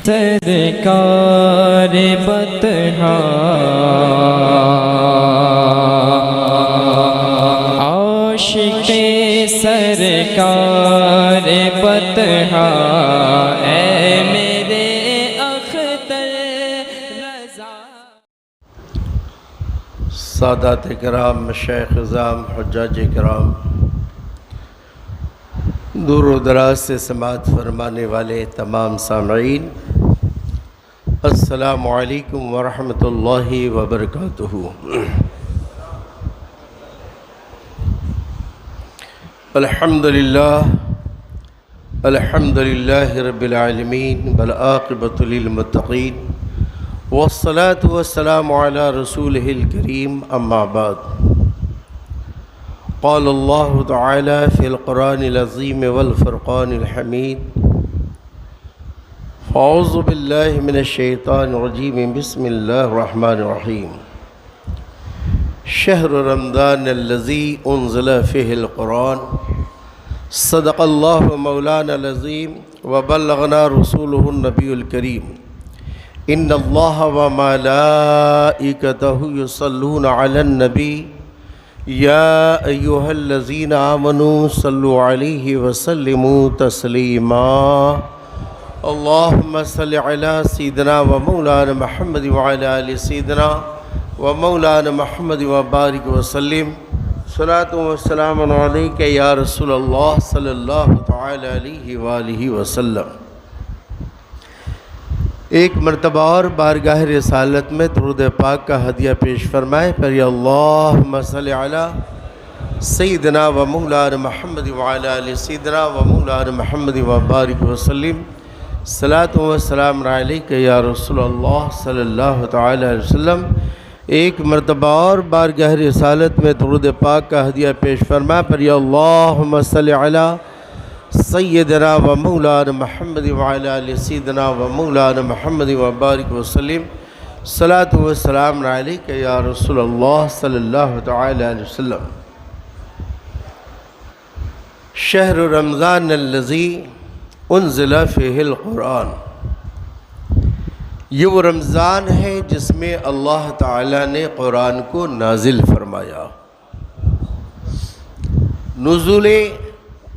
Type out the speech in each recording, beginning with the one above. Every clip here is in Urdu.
سرکار بطحا عاشق سرکار بطحا اے میرے اختر رضا۔ سادات کرام، مشائخ اعظام، حجاج کرام، دور و دراز سے سماعت فرمانے والے تمام سامعین، السلام علیکم ورحمۃ اللہ وبرکاتہ۔ الحمدللہ رب العالمین والعاقبۃ للمتقین والصلاة والسلام علی رسولہ الکریم، اما بعد۔ قال اللہ تعالی فی القرآن العظیم والفرقان الحمید، اعوذ باللہ من الشیطان الرجیم، بسم اللہ الرحمن الرحیم۔ شہر رمضان الذی انزل فیہ القرآن، صدق اللہ مولانا العظیم وبلغنا رسولہ النبی الکریم۔ ان اللہ وملائکتہ یصلون علی النبی یا ایہا الذین آمنوا صلوا علیہ وسلموا تسلیما۔ اللہم صل علی سیدنا و مولانا محمد وعلی آل سیدنا و مولانا محمد وبارک وسلم۔ صلاۃ و سلام علیک یا رسول اللہ صلی اللہ تعالی علیہ وآلہ وسلم۔ ایک مرتبہ اور بارگاہ رسالت میں درود پاک کا ہدیہ پیش فرمائے۔ پھر اللہم صلی علی سیدنا و مولانا محمد وعلی آل سیدنا و مولانا محمد وبارک وسلم۔ صلاۃ و سلام علیک یا رسول اللہ صلی اللہ تعالی علیہ وسلم۔ ایک مرتبہ اور بارگاہ رسالت میں درود پاک کا ہدیہ پیش فرمائے۔ پھر اللہم صلی علی سیدنا و مولانا محمد وعلی آل سیدنا و مولانا محمد وبارک وسلم۔ صلاۃ و سلام علیک یا رسول اللہ صلی اللہ تعالی علیہ وسلم۔ شہر رمضان الذی انزل فیہ القرآن، یہ وہ رمضان ہے جس میں اللہ تعالیٰ نے قرآن کو نازل فرمایا۔ نزول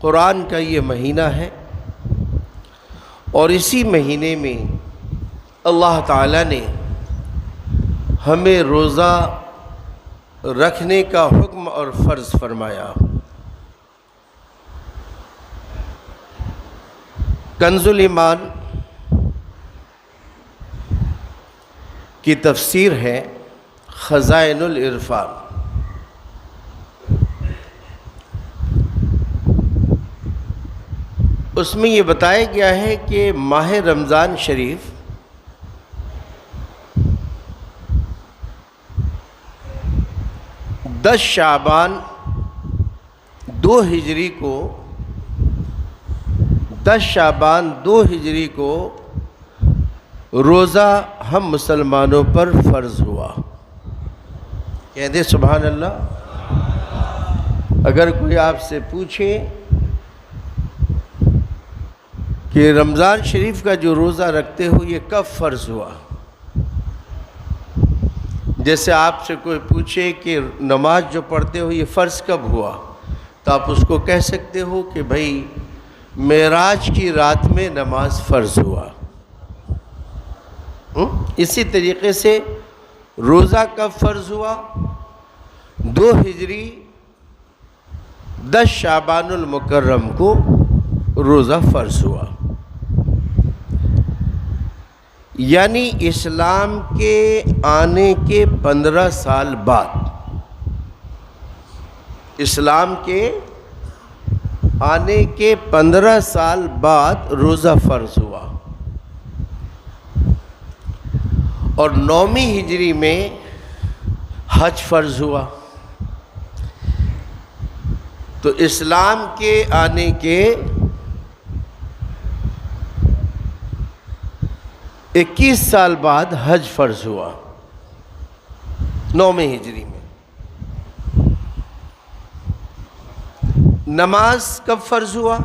قرآن کا یہ مہینہ ہے، اور اسی مہینے میں اللہ تعالیٰ نے ہمیں روزہ رکھنے کا حکم اور فرض فرمایا۔ کنز الایمان کی تفسیر ہے خزائن العرفان۔ اس میں یہ بتایا گیا ہے کہ ماہ رمضان شریف دس شعبان دو ہجری کو روزہ ہم مسلمانوں پر فرض ہوا۔ کہہ دے سبحان اللہ۔ اگر کوئی آپ سے پوچھے کہ رمضان شریف کا جو روزہ رکھتے ہو یہ کب فرض ہوا، جیسے آپ سے کوئی پوچھے کہ نماز جو پڑھتے ہو یہ فرض کب ہوا، تو آپ اس کو کہہ سکتے ہو کہ بھائی معراج کی رات میں نماز فرض ہوا۔ اسی طریقے سے روزہ کب فرض ہوا؟ 2 ہجری 10 شعبان المکرم کو روزہ فرض ہوا، یعنی اسلام کے آنے کے 15 سال بعد، اسلام کے آنے کے 15 سال بعد روزہ فرض ہوا، اور 9ویں ہجری میں حج فرض ہوا۔ تو اسلام کے آنے کے 21 سال بعد حج فرض ہوا 9ویں ہجری میں۔ نماز کب فرض ہوا؟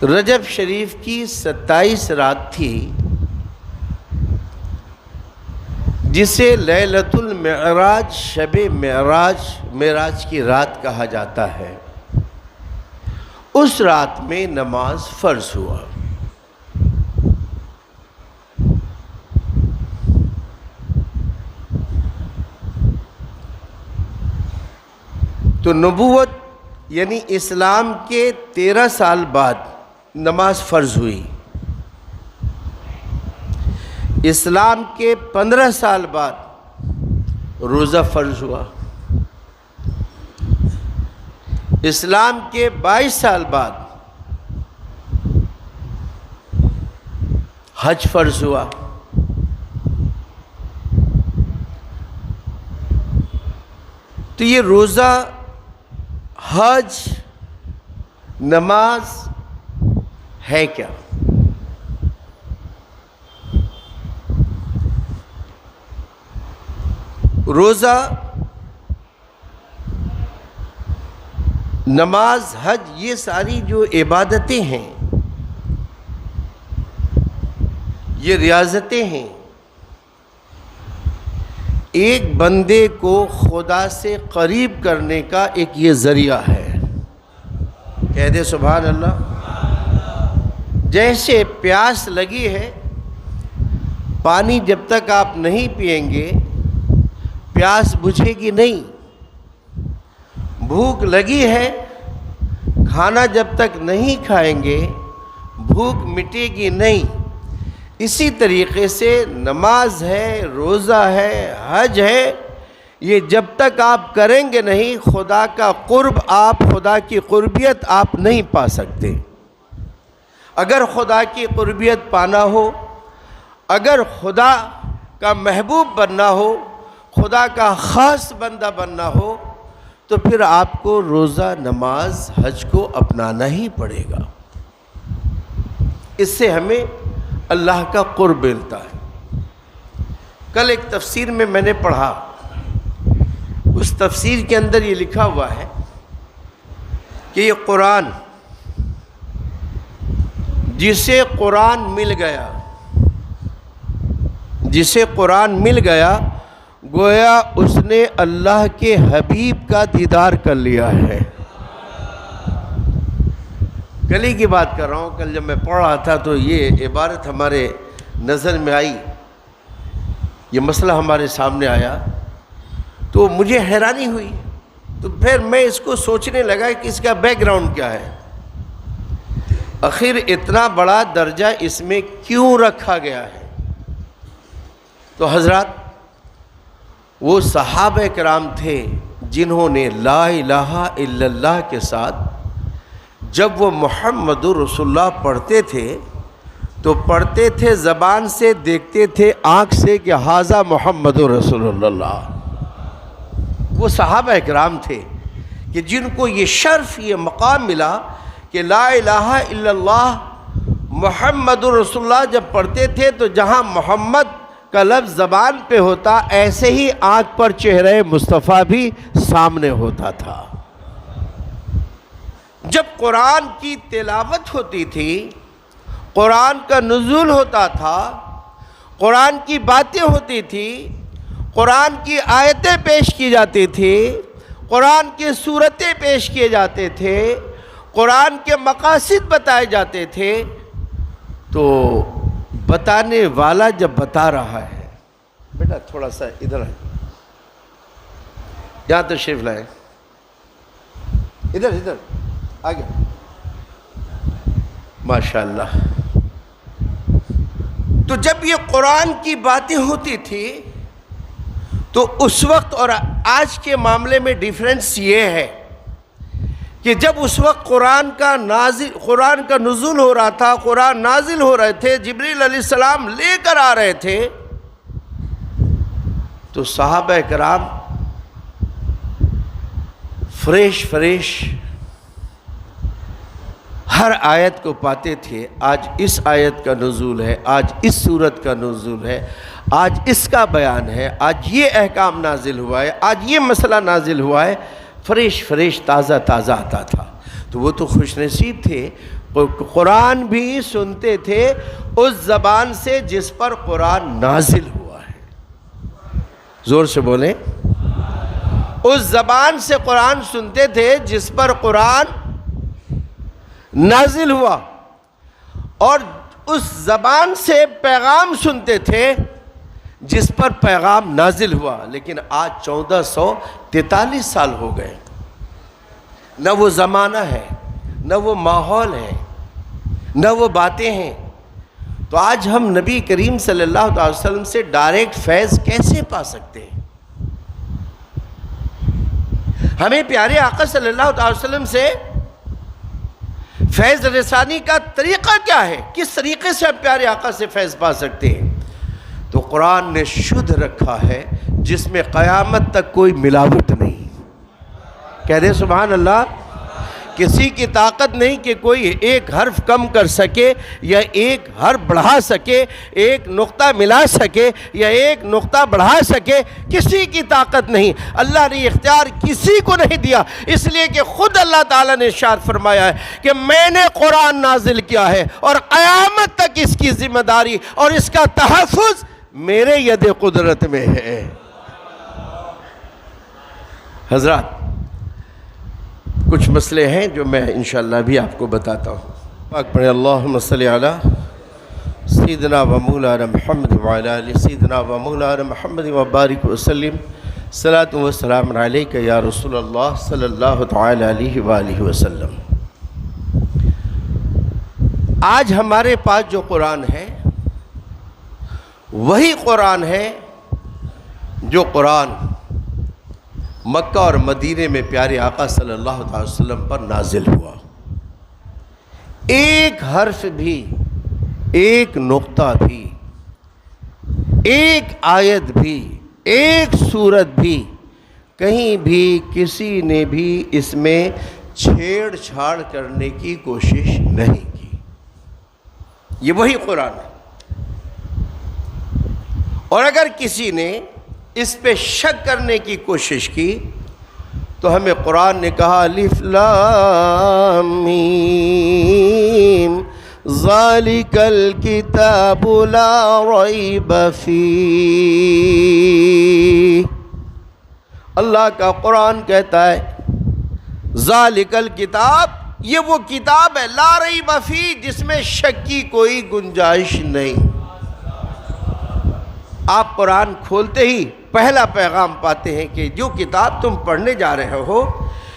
رجب شریف کی 27 رات تھی جسے لیلۃ المعراج، شب معراج کی رات کہا جاتا ہے۔ اس رات میں نماز فرض ہوا۔ تو نبوت یعنی اسلام کے 13 سال بعد نماز فرض ہوئی، اسلام کے 15 سال بعد روزہ فرض ہوا، اسلام کے 22 سال بعد حج فرض ہوا، تو یہ روزہ، حج، نماز ہے کیا؟ روزہ، نماز، حج، یہ ساری جو عبادتیں ہیں، یہ ریاضتیں ہیں، ایک بندے کو خدا سے قریب کرنے کا ایک یہ ذریعہ ہے۔ کہہ دے سبحان اللہ۔ جیسے پیاس لگی ہے، پانی جب تک آپ نہیں پئیں گے پیاس بجھے گی نہیں۔ بھوک لگی ہے، کھانا جب تک نہیں کھائیں گے بھوک مٹے گی نہیں۔ اسی طریقے سے نماز ہے، روزہ ہے، حج ہے، یہ جب تک آپ کریں گے نہیں خدا کا قرب، آپ خدا کی قربیت آپ نہیں پا سکتے۔ اگر خدا کی قربیت پانا ہو، اگر خدا کا محبوب بننا ہو، خدا کا خاص بندہ بننا ہو، تو پھر آپ کو روزہ، نماز، حج کو اپنانا ہی پڑے گا۔ اس سے ہمیں اللہ کا قرب ملتا ہے۔ کل ایک تفسیر میں نے پڑھا، اس تفسیر کے اندر یہ لکھا ہوا ہے کہ یہ قرآن، جسے قرآن مل گیا، جسے قرآن مل گیا، گویا اس نے اللہ کے حبیب کا دیدار کر لیا ہے۔ کل ہی کی بات کر رہا ہوں، کل جب میں پڑھ رہا تھا تو یہ عبارت ہمارے نظر میں آئی، یہ مسئلہ ہمارے سامنے آیا تو مجھے حیرانی ہوئی۔ تو پھر میں اس کو سوچنے لگا کہ اس کا بیک گراؤنڈ کیا ہے، آخر اتنا بڑا درجہ اس میں کیوں رکھا گیا ہے۔ تو حضرات، وہ صحابہ کرام تھے جنہوں نے لا الہ الا اللہ کے ساتھ جب وہ محمد رسول اللہ پڑھتے تھے تو پڑھتے تھے زبان سے، دیکھتے تھے آنکھ سے کہ ھذا محمد رسول اللہ۔ وہ صحابہ کرام تھے کہ جن کو یہ شرف، یہ مقام ملا کہ لا الہ الا اللہ محمد رسول اللہ جب پڑھتے تھے تو جہاں محمد کا لفظ زبان پہ ہوتا، ایسے ہی آنکھ پر چہرہ مصطفیٰ بھی سامنے ہوتا تھا۔ جب قرآن کی تلاوت ہوتی تھی، قرآن کا نزول ہوتا تھا، قرآن کی باتیں ہوتی تھی، قرآن کی آیتیں پیش کی جاتی تھی، قرآن کی سورتیں پیش کیے جاتے تھے، قرآن کے مقاصد بتائے جاتے تھے، تو بتانے والا جب بتا رہا ہے، بیٹا تھوڑا سا ادھر آئے، یہاں تشریف لائیں، ادھر ادھر آگے، ماشاءاللہ۔ تو جب یہ قرآن کی باتیں ہوتی تھی تو اس وقت اور آج کے معاملے میں ڈیفرنس یہ ہے کہ جب اس وقت قرآن کا نزول ہو رہا تھا، قرآن نازل ہو رہے تھے، جبریل علیہ السلام لے کر آ رہے تھے، تو صحابہ کرام فریش ہر آیت کو پاتے تھے۔ آج اس آیت کا نزول ہے، آج اس سورت کا نزول ہے، آج اس کا بیان ہے، آج یہ احکام نازل ہوا ہے، آج یہ مسئلہ نازل ہوا ہے، فریش تازہ آتا تھا۔ تو وہ تو خوش نصیب تھے، قرآن بھی سنتے تھے اس زبان سے جس پر قرآن نازل ہوا ہے۔ زور سے بولیں، اس زبان سے قرآن سنتے تھے جس پر قرآن نازل ہوا، اور اس زبان سے پیغام سنتے تھے جس پر پیغام نازل ہوا۔ لیکن آج 1443 سال ہو گئے، نہ وہ زمانہ ہے، نہ وہ ماحول ہے، نہ وہ باتیں ہیں۔ تو آج ہم نبی کریم صلی اللہ علیہ وسلم سے ڈائریکٹ فیض کیسے پا سکتے ہیں؟ ہمیں پیارے آقا صلی اللہ علیہ وسلم سے فیض رسانی کا طریقہ کیا ہے؟ کس طریقے سے ہم پیارے آقا سے فیض پا سکتے ہیں؟ تو قرآن نے شدھ رکھا ہے جس میں قیامت تک کوئی ملاوٹ نہیں۔ کہہ دے سبحان اللہ۔ کسی کی طاقت نہیں کہ کوئی ایک حرف کم کر سکے یا ایک حرف بڑھا سکے، ایک نقطہ ملا سکے یا ایک نقطہ بڑھا سکے، کسی کی طاقت نہیں۔ اللہ نے اختیار کسی کو نہیں دیا، اس لیے کہ خود اللہ تعالیٰ نے ارشاد فرمایا ہے کہ میں نے قرآن نازل کیا ہے اور قیامت تک اس کی ذمہ داری اور اس کا تحفظ میرے ید قدرت میں ہے۔ حضرات، کچھ مسئلے ہیں جو میں انشاءاللہ بھی آپ کو بتاتا ہوں۔ پاک پڑھیں اللہم صلی علی سیدنا و مولانا محمد وعلی آل سیدنا و مولانا محمد وبارک وسلم۔ صلاۃ و سلام علیک یا رسول اللہ صلی اللہ تعالی علیہ وآلہ وسلم۔ آج ہمارے پاس جو قرآن ہے وہی قرآن ہے جو قرآن مکہ اور مدینے میں پیارے آقا صلی اللہ علیہ وسلم پر نازل ہوا۔ ایک حرف بھی، ایک نقطہ بھی، ایک آیت بھی، ایک سورت بھی، کہیں بھی کسی نے بھی اس میں چھیڑ چھاڑ کرنے کی کوشش نہیں کی۔ یہ وہی قرآن ہے، اور اگر کسی نے اس پہ شک کرنے کی کوشش کی تو ہمیں قرآن نے کہا الف لام میم ذالک الکتاب لا ریب فیہ۔ اللہ کا قرآن کہتا ہے ذالک الکتاب، یہ وہ کتاب ہے لا ریب فیہ جس میں شک کی کوئی گنجائش نہیں۔ آپ قرآن کھولتے ہی پہلا پیغام پاتے ہیں کہ جو کتاب تم پڑھنے جا رہے ہو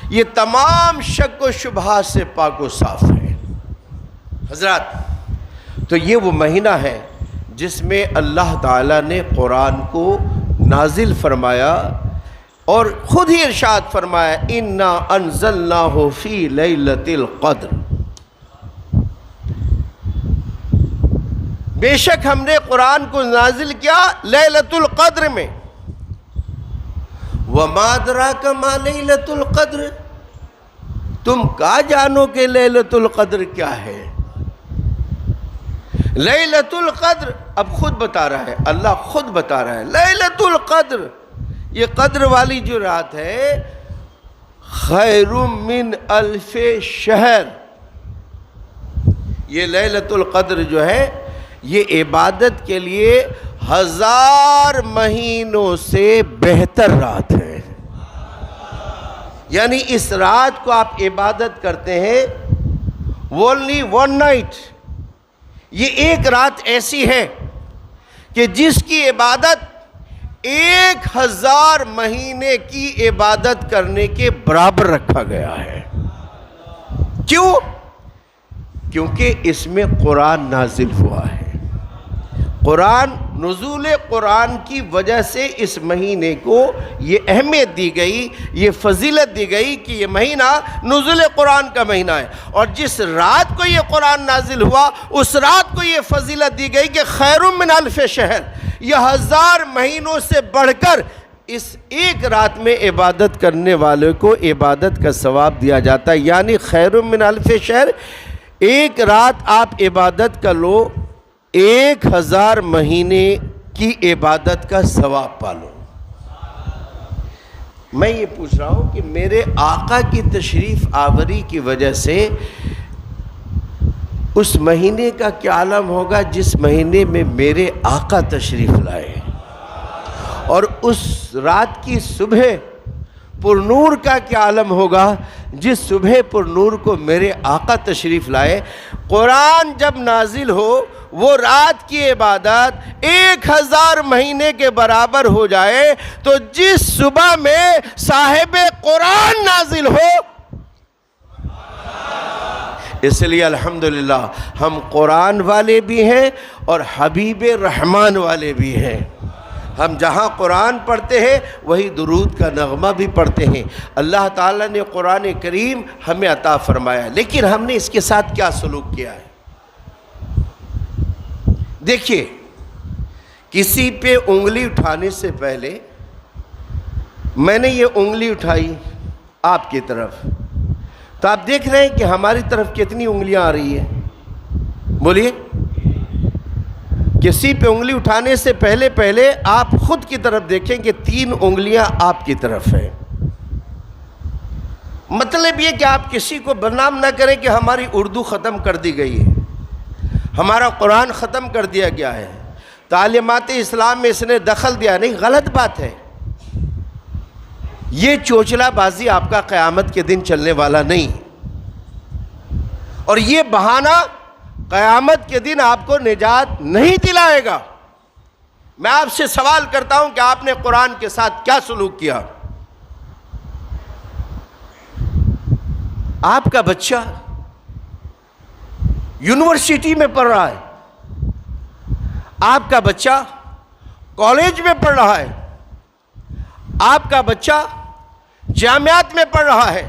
یہ تمام شک و شبہات سے پاک و صاف ہے۔ حضرات، تو یہ وہ مہینہ ہے جس میں اللہ تعالیٰ نے قرآن کو نازل فرمایا اور خود ہی ارشاد فرمایا اِنَّا أَنزَلْنَاهُ فِي لَيْلَةِ الْقَدْرِ، بے شک ہم نے قرآن کو نازل کیا لیلۃ القدر میں۔ وَمَا أَدْرَاكَ مَا لَيْلَةُ الْقَدْرِ، تم کیا جانو کہ لیلۃ القدر کیا ہے؟ لیلۃ القدر اب خود بتا رہا ہے، اللہ خود بتا رہا ہے لیلۃ القدر، یہ قدر والی جو رات ہے خیر من الف شہر۔ یہ لیلۃ القدر جو ہے یہ عبادت کے لیے 1000 مہینوں سے بہتر رات ہے۔ یعنی اس رات کو آپ عبادت کرتے ہیں only one night، یہ ایک رات ایسی ہے کہ جس کی عبادت 1000 مہینے کی عبادت کرنے کے برابر رکھا گیا ہے۔ کیوں؟ کیونکہ اس میں قرآن نازل ہوا ہے۔ قرآن، نزول قرآن کی وجہ سے اس مہینے کو یہ اہمیت دی گئی، یہ فضیلت دی گئی کہ یہ مہینہ نزول قرآن کا مہینہ ہے، اور جس رات کو یہ قرآن نازل ہوا اس رات کو یہ فضیلت دی گئی کہ خیر من الف شہر، یہ 1000 مہینوں سے بڑھ کر اس ایک رات میں عبادت کرنے والے کو عبادت کا ثواب دیا جاتا ہے۔ یعنی خیر من الف شہر، ایک رات آپ عبادت کا لو 1000 مہینے کی عبادت کا ثواب پالو۔ میں یہ پوچھ رہا ہوں کہ میرے آقا کی تشریف آوری کی وجہ سے اس مہینے کا کیا عالم ہوگا جس مہینے میں میرے آقا تشریف لائے، اور اس رات کی صبح پر نور کا کیا عالم ہوگا جس صبح پر نور کو میرے آقا تشریف لائے۔ قرآن جب نازل ہو وہ رات کی عبادت 1000 مہینے کے برابر ہو جائے، تو جس صبح میں صاحب قرآن نازل ہو، اس لیے الحمدللہ ہم قرآن والے بھی ہیں اور حبیب رحمان والے بھی ہیں۔ ہم جہاں قرآن پڑھتے ہیں وہی درود کا نغمہ بھی پڑھتے ہیں۔ اللہ تعالیٰ نے قرآن کریم ہمیں عطا فرمایا، لیکن ہم نے اس کے ساتھ کیا سلوک کیا ہے؟ دیکھیے، کسی پہ انگلی اٹھانے سے پہلے میں نے یہ انگلی اٹھائی آپ کی طرف، تو آپ دیکھ رہے ہیں کہ ہماری طرف کتنی انگلیاں آ رہی ہیں؟ بولیے۔ کسی پہ انگلی اٹھانے سے پہلے آپ خود کی طرف دیکھیں کہ 3 انگلیاں آپ کی طرف ہیں۔ مطلب یہ کہ آپ کسی کو بدنام نہ کریں کہ ہماری اردو ختم کر دی گئی ہے، ہمارا قرآن ختم کر دیا گیا ہے، تعلیمات اسلام میں اس نے دخل دیا نہیں، غلط بات ہے۔ یہ چوچلا بازی آپ کا قیامت کے دن چلنے والا نہیں، اور یہ بہانہ قیامت کے دن آپ کو نجات نہیں دلائے گا۔ میں آپ سے سوال کرتا ہوں کہ آپ نے قرآن کے ساتھ کیا سلوک کیا؟ آپ کا بچہ یونیورسٹی میں پڑھ رہا ہے، آپ کا بچہ کالج میں پڑھ رہا ہے، آپ کا بچہ جامعات میں پڑھ رہا ہے،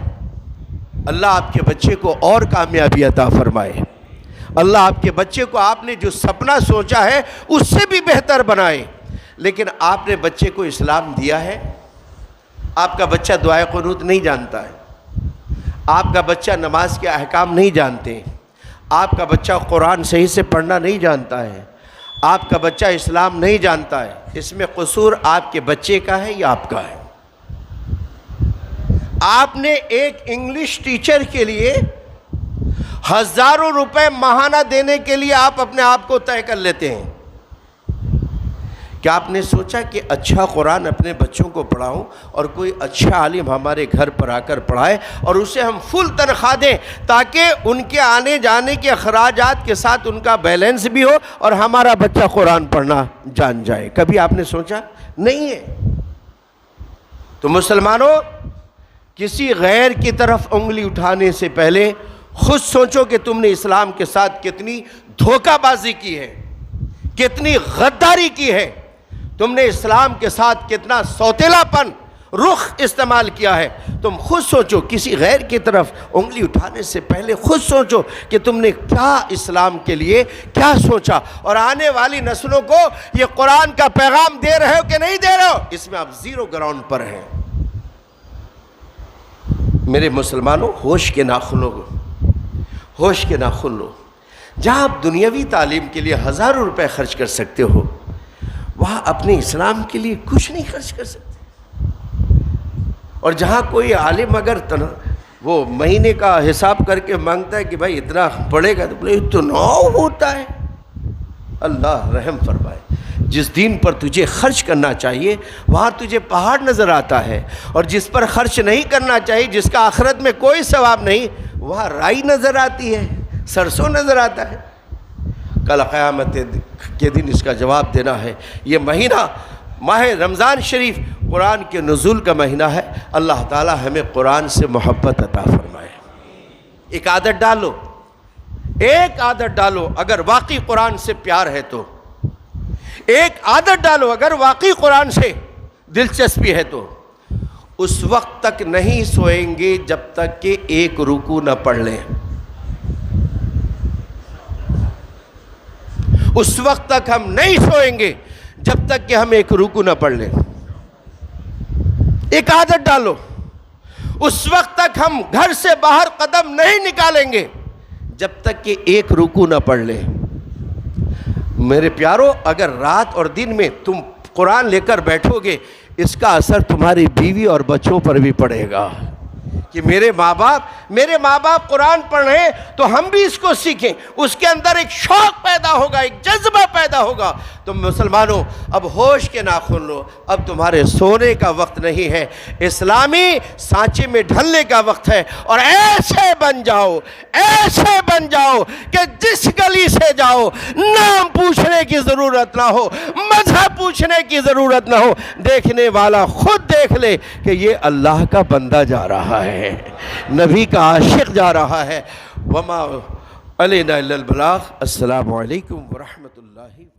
اللہ آپ کے بچے کو اور کامیابی عطا فرمائے۔ اللہ آپ کے بچے کو آپ نے جو سپنا سوچا ہے اس سے بھی بہتر بنائے۔ لیکن آپ نے بچے کو اسلام دیا ہے، آپ کا بچہ دعائے قنوت نہیں جانتا ہے، آپ کا بچہ نماز کے احکام نہیں جانتے، آپ کا بچہ قرآن صحیح سے پڑھنا نہیں جانتا ہے، آپ کا بچہ اسلام نہیں جانتا ہے، اس میں قصور آپ کے بچے کا ہے یا آپ کا ہے؟ آپ نے ایک انگلش ٹیچر کے لیے ہزاروں روپے ماہانہ دینے کے لیے آپ اپنے آپ کو طے کر لیتے ہیں۔ کیا آپ نے سوچا کہ اچھا قرآن اپنے بچوں کو پڑھاؤں اور کوئی اچھا عالم ہمارے گھر پر آ کر پڑھائے اور اسے ہم فل تنخواہ دیں تاکہ ان کے آنے جانے کے اخراجات کے ساتھ ان کا بیلنس بھی ہو اور ہمارا بچہ قرآن پڑھنا جان جائے؟ کبھی آپ نے سوچا؟ نہیں ہے۔ تو مسلمانوں، کسی غیر کی طرف انگلی اٹھانے سے پہلے خود سوچو کہ تم نے اسلام کے ساتھ کتنی دھوکہ بازی کی ہے، کتنی غداری کی ہے، تم نے اسلام کے ساتھ کتنا سوتیلا پن رخ استعمال کیا ہے۔ تم خود سوچو، کسی غیر کی طرف انگلی اٹھانے سے پہلے خود سوچو کہ تم نے کیا اسلام کے لیے کیا سوچا، اور آنے والی نسلوں کو یہ قرآن کا پیغام دے رہے ہو کہ نہیں دے رہے ہو، اس میں آپ 0 گراؤنڈ پر ہیں۔ میرے مسلمانوں، ہوش کے ناخنوں کو، ہوش کے ناخن لو۔ جہاں آپ دنیاوی تعلیم کے لیے ہزاروں روپے خرچ کر سکتے ہو، وہاں اپنے اسلام کے لیے کچھ نہیں خرچ کر سکتے۔ اور جہاں کوئی عالم اگر وہ مہینے کا حساب کر کے مانگتا ہے کہ بھائی اتنا پڑے گا، تو بولے اتنا ہوتا ہے؟ اللہ رحم فرمائے۔ جس دین پر تجھے خرچ کرنا چاہیے وہاں تجھے پہاڑ نظر آتا ہے، اور جس پر خرچ نہیں کرنا چاہیے، جس کا آخرت میں کوئی ثواب نہیں، وہاں رائی نظر آتی ہے، سرسوں نظر آتا ہے۔ کل قیامت کے دن اس کا جواب دینا ہے۔ یہ مہینہ ماہ رمضان شریف قرآن کے نزول کا مہینہ ہے۔ اللہ تعالی ہمیں قرآن سے محبت عطا فرمائے۔ ایک عادت ڈالو، ایک عادت ڈالو، اگر واقعی قرآن سے پیار ہے تو ایک عادت ڈالو، اگر واقعی قرآن سے دلچسپی ہے تو اس وقت تک نہیں سوئیں گے جب تک کہ ایک رکوع نہ پڑھ لیں۔ اس وقت تک ہم نہیں سوئیں گے جب تک کہ ہم ایک رکوع نہ پڑھ لیں۔ ایک عادت ڈالو، اس وقت تک ہم گھر سے باہر قدم نہیں نکالیں گے جب تک کہ ایک رکوع نہ پڑھ لیں۔ میرے پیارو، اگر رات اور دن میں تم قرآن لے کر بیٹھو گے اس کا اثر تمہاری بیوی اور بچوں پر بھی پڑے گا کہ میرے ماں باپ قرآن پڑھ رہے ہیں تو ہم بھی اس کو سیکھیں. اس کے اندر ایک شوق پیدا ہوگا, ایک جذبہ پیدا ہوگا. تم مسلمانوں اب ہوش کے ناخن لو, اب تمہارے سونے کا وقت نہیں ہے, اسلامی سانچے میں ڈھلنے کا وقت ہے. اور ایسے بن جاؤ کہ جس گلی سے جاؤ نام پوچھنے کی ضرورت نہ ہو, مذہب پوچھنے کی ضرورت نہ ہو, دیکھنے والا خود دیکھ لے کہ یہ اللہ کا بندہ جا رہا ہے, نبی کا عاشق جا رہا ہے. وما علینا الا البلاغ. السلام علیکم ورحمۃ اللہ.